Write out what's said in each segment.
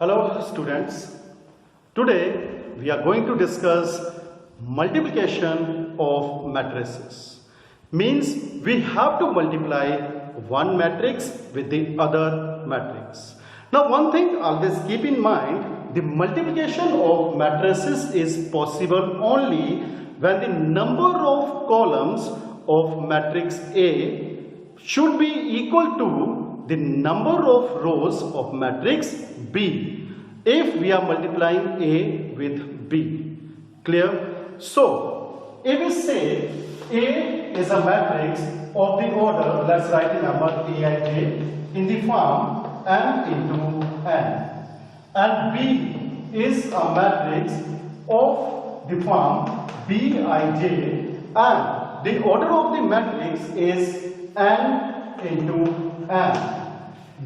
Hello students, today we are going to discuss multiplication of matrices. Means we have to multiply one matrix with the other matrix. Now one thing always keep in mind, the multiplication of matrices is possible only when the number of columns of matrix A should be equal to the number of rows of matrix B if we are multiplying A with B. Clear? So, if we say A is a matrix of the order, let's write the number Aij in the form m into n, and B is a matrix of the form Bij, and the order of the matrix is n into n.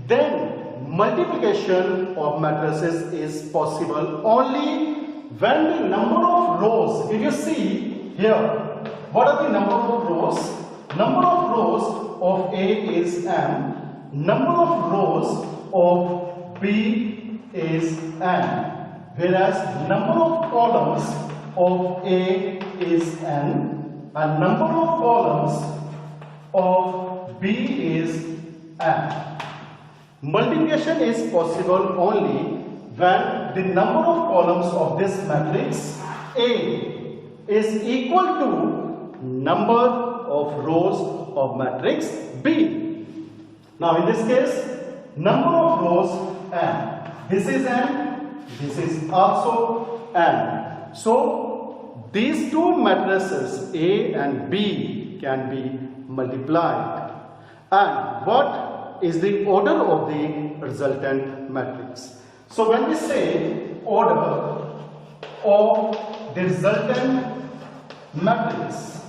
Then multiplication of matrices is possible only when the number of rows, if you see here, what are the number of rows? Number of rows of A is m, number of rows of B is n, whereas number of columns of A is n and number of columns of B is n. Multiplication is possible only when the number of columns of this matrix A is equal to number of rows of matrix B. Now in this case, number of rows n. This is n, this is also n. So these two matrices A and B can be multiplied. And what is the order of the resultant matrix? So when we say order of the resultant matrix,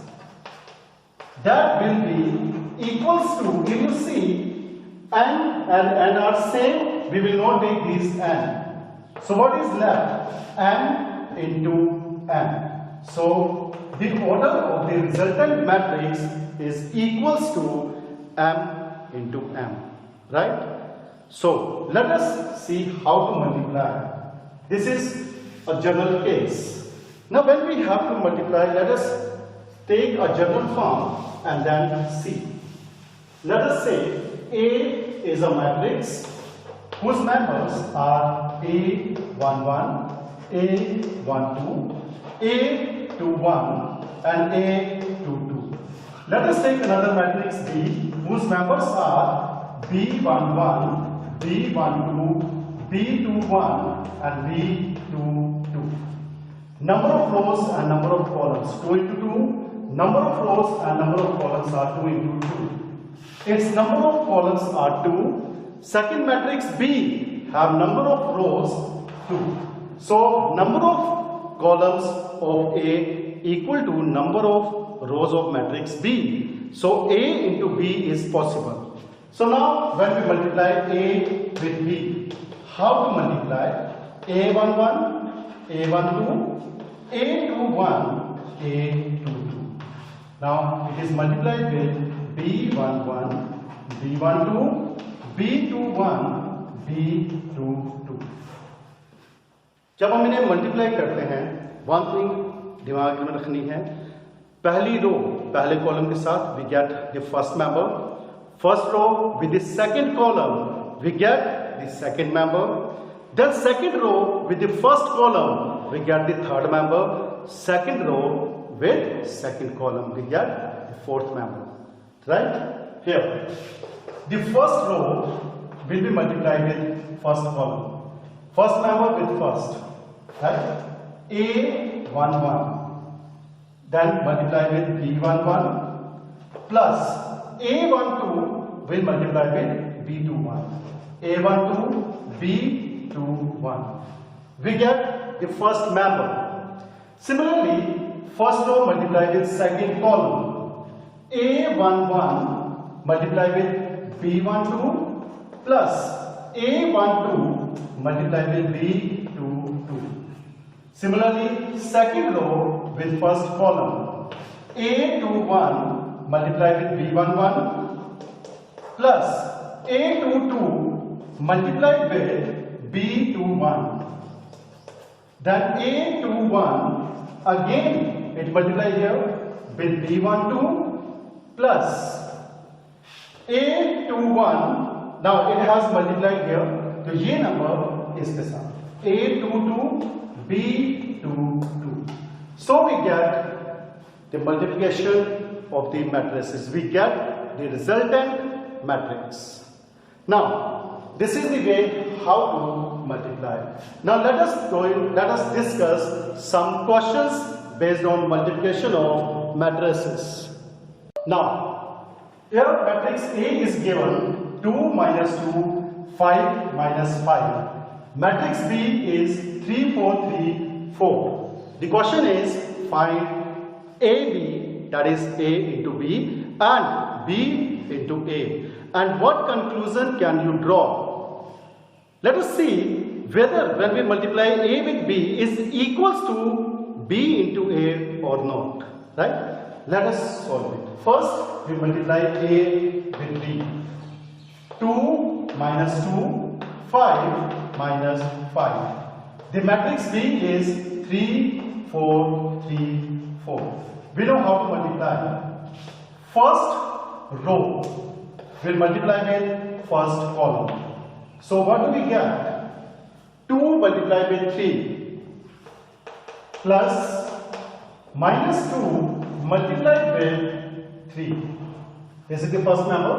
that will be equals to, if you see n and n are same, we will not take these n. So what is left? N into n. So the order of the resultant matrix is equals to m into m, right? So let us see how to multiply. This is a general case. Now when we have to multiply, let us take a general form and then see. Let us say A is a matrix whose members are A11, A12, A21 and A22. Let us take another matrix B whose members are B11, B12, B21 and B22. Number of rows and number of columns 2 into 2. Number of rows and number of columns are 2 into 2. Its number of columns are 2. Second matrix B have number of rows 2. So number of columns of A equal to number of rows of matrix B. So A into B is possible. So now when we multiply A with B, how to multiply? A11, A12, A21, A22. Now it is multiplied with B11, B12, B21, B22. जब हम इन्हें multiply करते हैं, one thing दिमाग में रखनी है, पहली रो पहले कॉलम के साथ we get the first member, first row with the second column we get the second member, then second row with the first column we get the third member, second row with second column we get the fourth member, right? Here the first row will be multiplied with first column, first member with first, right? A11, then multiply with B11 plus A12 will multiply with B21, A12, B21. We get the first member. Similarly, first row multiply with second column, A11 multiply with B12 plus A12 multiply with B22. Similarly, second row with first column, A21 multiply with B11 plus A22 multiplied with B to 1. Then A to 1, again it multiply here with B1 2 plus A to 1. Now it has multiplied here, तो ये number इसके साथ A to 2, B to 2. So we get the multiplication of the matrices. We get the resultant matrix. Now this is the way how to multiply. Now let us discuss some questions based on multiplication of matrices. Now here matrix A is given 2 minus 2, 5 minus 5. Matrix B is 3 4 3 4. The question is find AB, that is A into B, and B into A. And what conclusion can you draw? Let us see whether when we multiply A with B is equals to B into A or not. Right? Let us solve it. First, we multiply A with B. 2 minus 2, 5 minus 5. The matrix B is 3 4 3 4. We know how to multiply. First row will multiply with first column. So what do we get? 2 multiplied with 3 plus minus 2 multiplied with 3. This is the first number.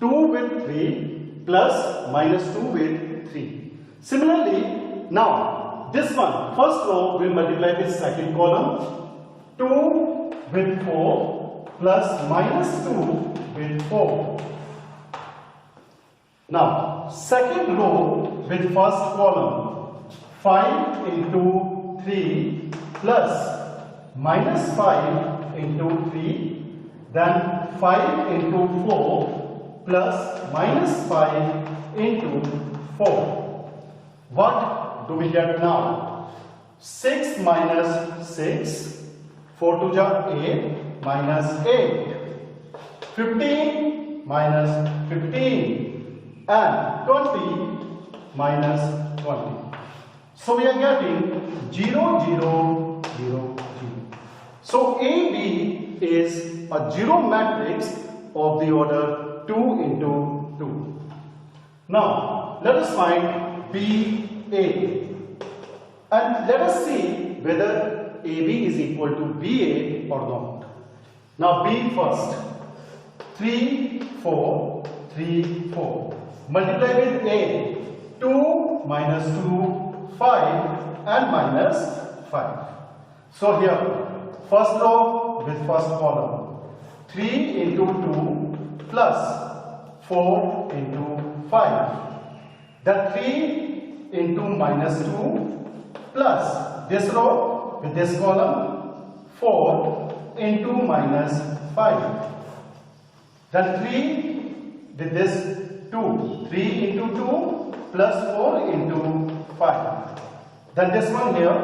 2 with 3 plus minus 2 with 3. Similarly, now this one, first row will multiply with second column. 2 with 4 plus minus 2 with 4. Now, second row with first column, 5 into 3 plus minus 5 into 3, then 5 into 4 plus minus 5 into 4. What do we get now? 6 minus 6, 4 to the 8 minus 8, 15 minus 15. And 20 minus 20. So we are getting 0, 0, 0, 0. So AB is a zero matrix of the order 2 into 2. Now let us find BA. And let us see whether AB is equal to BA or not. Now B first. 3, 4, 3, 4. Multiply with A, 2 minus 2, 5 and minus 5. So here, first row with first column, 3 into 2 plus 4 into 5. That 3 into minus 2 plus this row with this column, 4 into minus 5. Then 3 with this 2, 3 into 2 plus 4 into 5. Then this one here,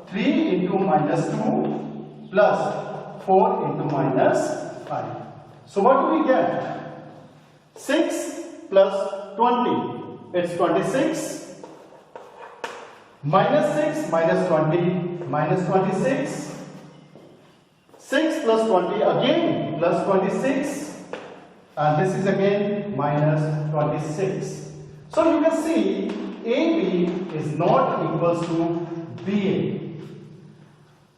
3 into minus 2 plus 4 into minus 5. So what do we get? 6 plus 20, it's 26. Minus 6 minus 20, minus 26. 6 plus 20 again plus 26. And this is again minus 26. So you can see AB is not equals to BA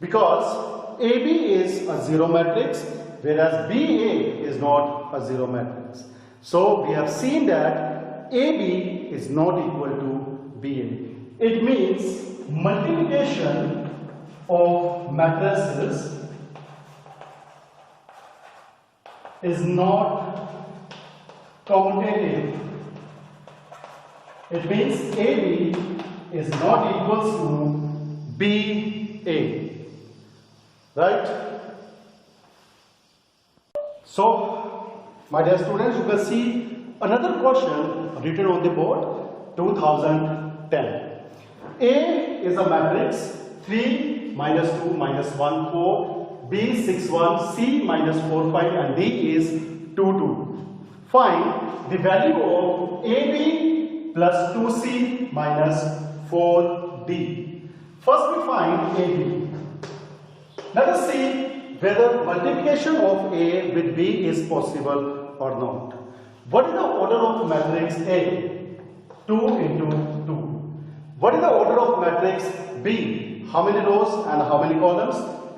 because AB is a zero matrix whereas BA is not a zero matrix. So we have seen that AB is not equal to BA. It means multiplication of matrices is not commutative. It means AB is not equal to BA. Right? So, my dear students, you can see another question written on the board, 2010. A is a matrix 3 minus 2 minus 1 4, B 6 1, C minus 4 5 and D is 2 2. Find the value of AB plus 2C minus 4D. First we find AB. Let us see whether multiplication of A with B is possible or not. What is the order of matrix A? 2 into 2. What is the order of matrix B? How many rows and how many columns?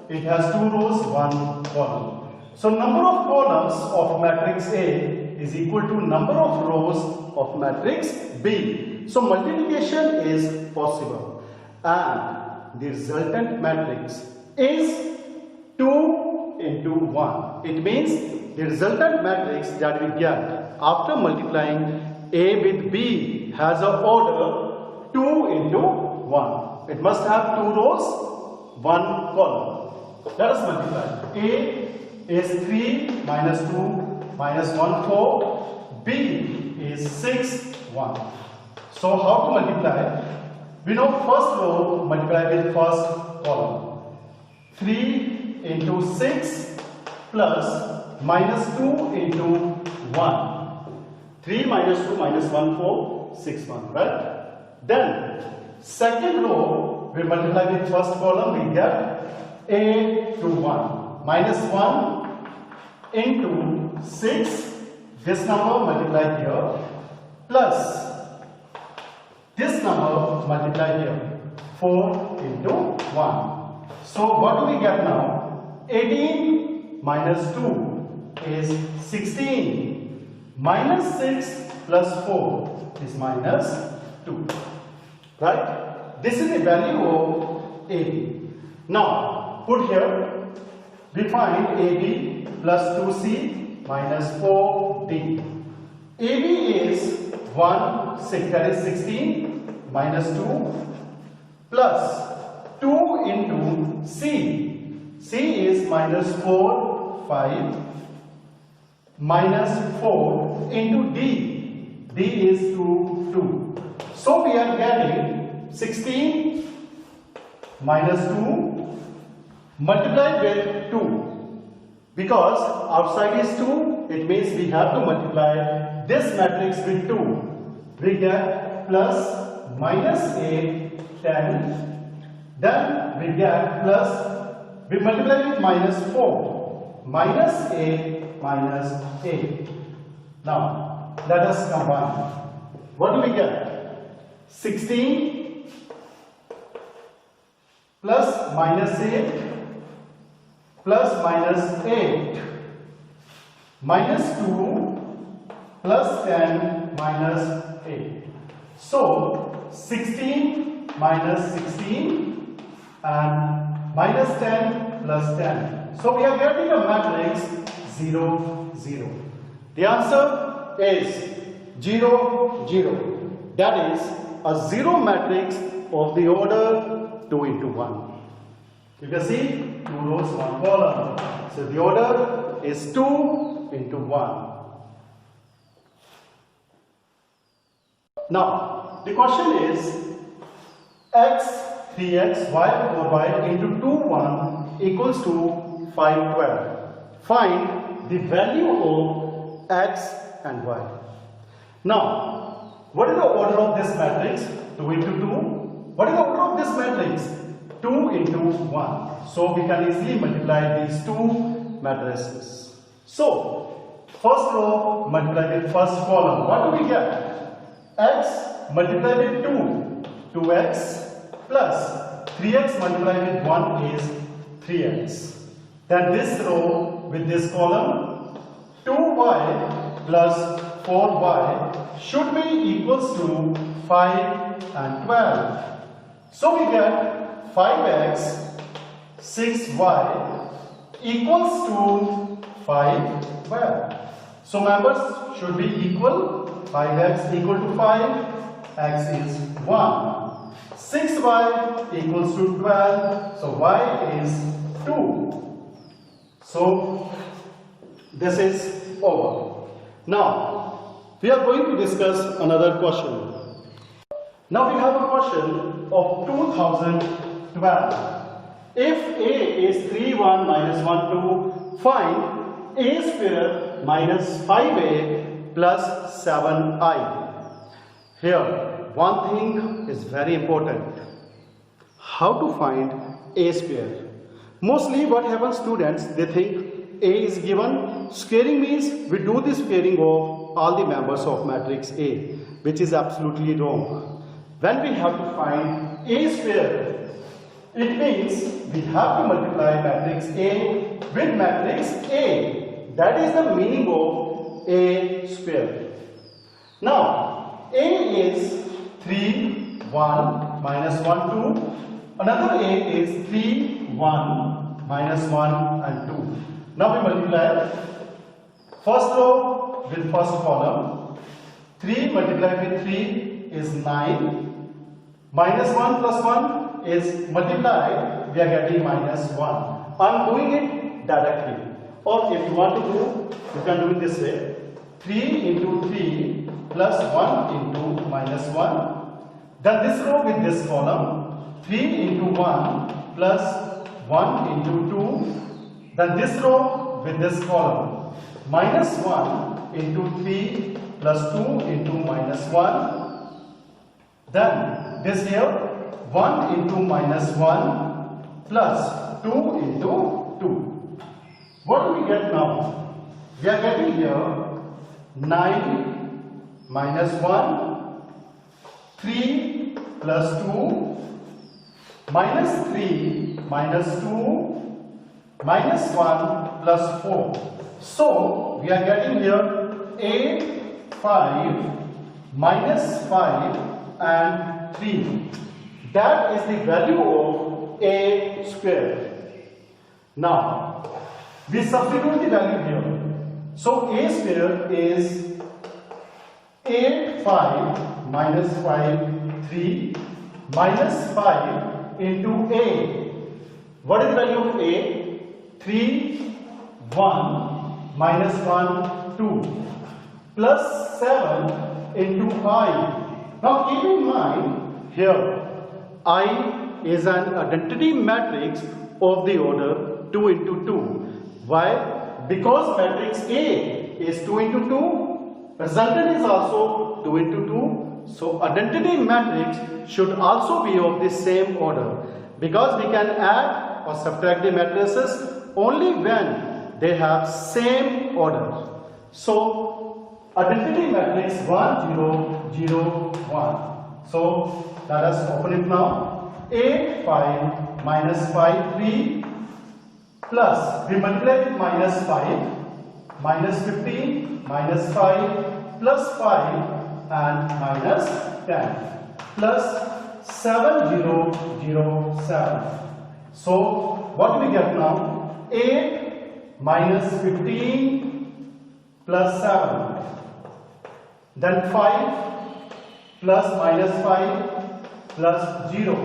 It has 2 rows, 1 column. So number of columns of matrix A is equal to number of rows of matrix B. So multiplication is possible. And the resultant matrix is 2 into 1. It means the resultant matrix that we get after multiplying A with B has an order 2 into 1. It must have 2 rows, 1 column. Let us multiply. A is 3 minus 2 minus 1, 4. B is 6, 1. So how to multiply? We know first row multiply with first column. 3 into 6 plus minus 2 into 1. 3 minus 2 minus 1, 4, 6, 1, right? Then second row we multiply with first column, we get A to 1 minus 1 into 6, this number multiplied here, plus this number multiplied here, 4 into 1. So what do we get now? 18 minus 2 is 16. Minus 6 plus 4 is minus 2. Right? This is the value of AB. Now, put here, we find AB plus 2C minus 4D. AB is 1, 6, that is 16 minus 2 plus 2 into C. C is minus 4, 5 minus 4 into D. D is 2, 2. So we are getting 16 minus 2 multiplied with 2. Because outside is 2, it means we have to multiply this matrix with 2. We get plus minus 8, 10. Then we get plus, we multiply with minus 4. Minus 8 minus 8. Now, let us combine. What do we get? 16 plus minus 8 plus minus 8 minus 2 plus 10 minus 8. So 16 minus 16 and minus 10 plus 10. So we are getting a matrix 0, 0. The answer is 0, 0. That is a 0 matrix of the order 2 into 1. You can see 2 rows, 1 column. So the order is 2 into 1. Now, the question is x, 3x, y, 4y into 2, 1 equals to 5, 12. Find the value of x and y. Now, what is the order of this matrix? 2 into 2. What is the order of this matrix? 2 into 1. So we can easily multiply these two matrices. So, first row multiply with first column. What do we get? X multiplied with 2, 2x plus 3x multiplied with 1 is 3x. Then this row with this column, 2y plus 4y should be equals to 5 and 12. So we get 5x, 6y equals to 5, 12. So members should be equal. 5x equal to 5, x is 1. 6y equals to 12, so y is 2. So this is over. Now we are going to discuss another question. Now we have a question of 2012. If a is 3, 1 minus 1, 2, find a square minus 5a plus 7i. Here, one thing is very important. How to find A square. Mostly what happens, students, they think A is given. Squaring means we do the squaring of all the members of matrix A, which is absolutely wrong. When we have to find A square, it means we have to multiply matrix A with matrix A. That is the meaning of A square. Now, A is 3, 1, minus 1, 2. Another A is 3, 1, minus 1 and 2. Now we multiply first row with first column. 3 multiplied with 3 is 9. Minus 1 plus 1 is multiplied. We are getting minus 1. I am doing it directly. Or if you want to do, you can do it this way. 3 into 3 plus 1 into minus 1. Then this row with this column. 3 into 1 plus 1 into 2. Then this row with this column. Minus 1 into 3 plus 2 into minus 1. Then this here 1 into minus 1 plus 2 into 2. What do we get now? We are getting here 9 minus 1, 3 plus 2, minus 3 minus 2, minus 1 plus 4. So we are getting here 8, 5, minus 5 and 3. That is the value of A square. Now we substitute the value here. So A square is 8, 5, minus 5, 3, minus 5 into A. What is the value of A? 3, 1, minus 1, 2, plus 7 into I. Now keep in mind here, I is an identity matrix of the order 2 into 2. Why? Because matrix A is 2 into 2, resultant is also 2 into 2. So identity matrix should also be of the same order, because we can add or subtract the matrices only when they have same order. So identity matrix 1, 0, 0, 1. So let us open it now. 8, 5, minus 5, 3, plus we multiply with minus 5, minus 15, minus 5, plus 5 and minus 10, plus 7, 0, 0, 7. So what do we get now? 8 minus 15 plus 7, then 5 plus minus 5 plus 0,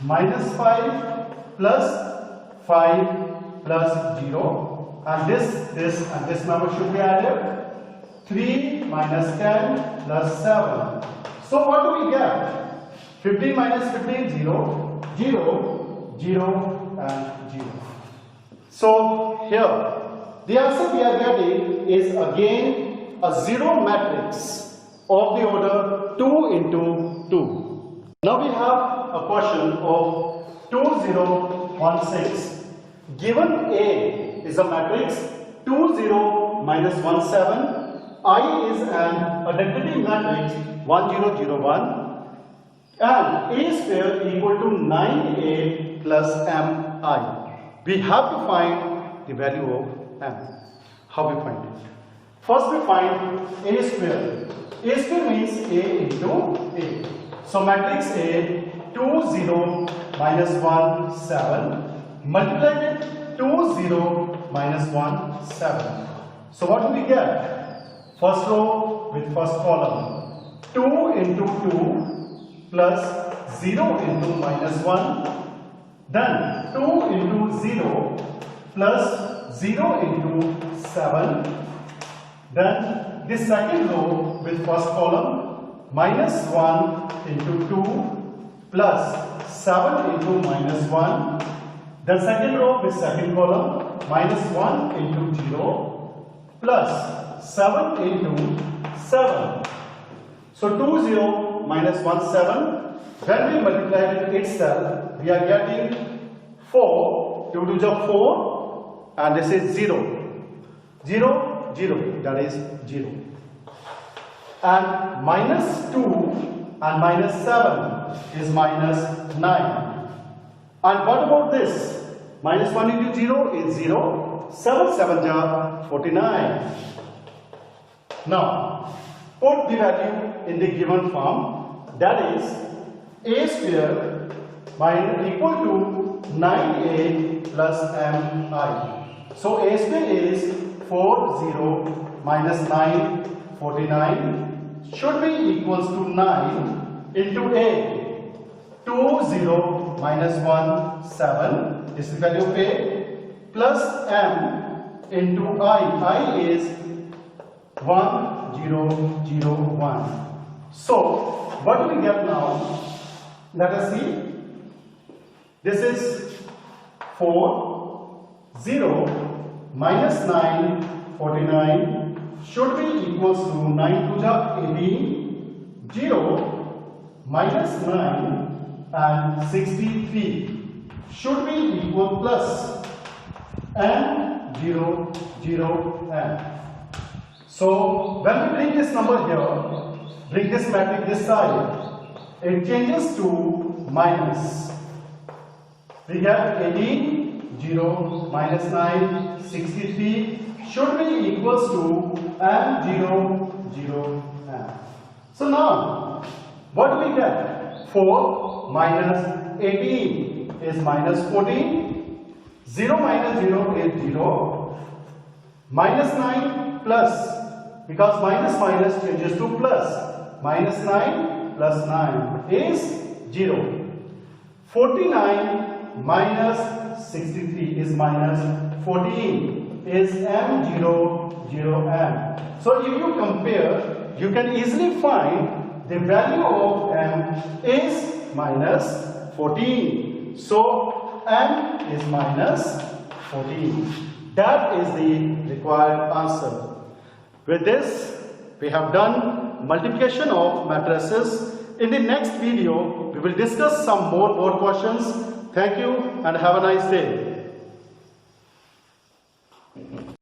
minus 5 plus 5 plus 0, and this number should be added. 3 minus 10 plus 7. So what do we get? 15 minus 15, 0, 0, 0 and 0. So here the answer we are getting is again a zero matrix of the order 2 into 2. Now we have a question of 2, 0, 1, 6. Given A is a matrix 2, 0, minus 1, 7. I is an identity matrix 1, 0, 0, 1. And A square equal to 9A plus Mi. We have to find the value of M. How we find it? First we find A square. A square means A into A. So matrix A 2, 0, minus 1, 7. Multiply with 2, 0, minus 1, 7. So what do we get? First row with first column. 2 into 2 plus 0 into minus 1. Then 2 into 0 plus 0 into 7. Then this second row with first column. Minus 1 into 2 plus 7 into minus 1. Then second row with second column. Minus 1 into 0 plus 7 into 7. So 2 0 minus 1 7. When we multiply it itself, we are getting 4. 2 2 are 4 and this is 0. 0 0, that is 0. And minus 2 and minus 7 is minus 9. And what about this? Minus 1 into 0 is 0. 7 7 are 49. Now, put the value in the given form, that is a square equal to 9a plus mi. So a square is 40 minus 9, 49 should be equals to 9 into a. 20 minus 1 7, this is the value of a, plus m into I is 1001. So what do we get now? Let us see. This is 4 0 minus 9 49 should be equals to 9 to the 18, 0 minus 9 and 63 should be equal plus and 0 0 and. So when we bring this number here, bring this matrix this side, it changes to minus. We get 18, 0 minus 9, 63 should be equals to and 0 0 and. So now what do we get? 4 minus 18 is minus 14. 0 minus 0 is 0. Minus 9 plus, because minus minus changes to plus. Minus 9 plus 9 is 0. 49 minus 63 is minus 14 is m0 0 m. So if you compare, you can easily find the value of m is minus 14. So m is minus 14. That is the required answer. With this, we have done multiplication of matrices. In the next video, we will discuss some more questions. Thank you and have a nice day.